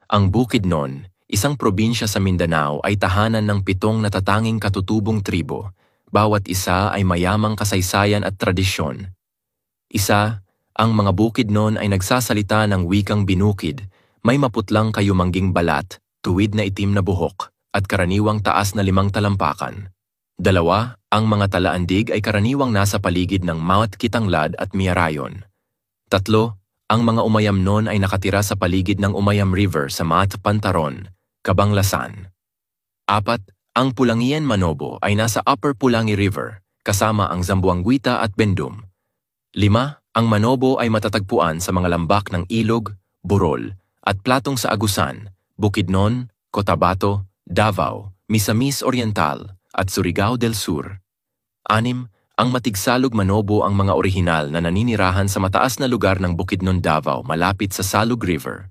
Ang Bukidnon, isang probinsya sa Mindanao ay tahanan ng 7 natatanging katutubong tribo. Bawat isa ay mayamang kasaysayan at tradisyon. Isa, ang mga Bukidnon ay nagsasalita ng wikang Binukid, may maputlang kayumangging balat, tuwid na itim na buhok, at karaniwang taas na 5 talampakan. 2, ang mga Talaandig ay karaniwang nasa paligid ng Mount Kitanglad at Miarayon. 3, ang mga Umayamnon ay nakatira sa paligid ng Umayam River sa Mount Pantaron, Cabanglasan. 4, ang Pulangian Manobo ay nasa Upper Pulangi River, kasama ang Zamboanguita at Bendum. 5, ang Manobo ay matatagpuan sa mga lambak ng Ilog, Burol, at Platong sa Agusan, Bukidnon, Cotabato, Davao, Misamis Oriental, at Surigao del Sur. 6, ang Matigsalog Manobo ang mga orihinal na naninirahan sa mataas na lugar ng Bukidnon, Davao malapit sa Salug River.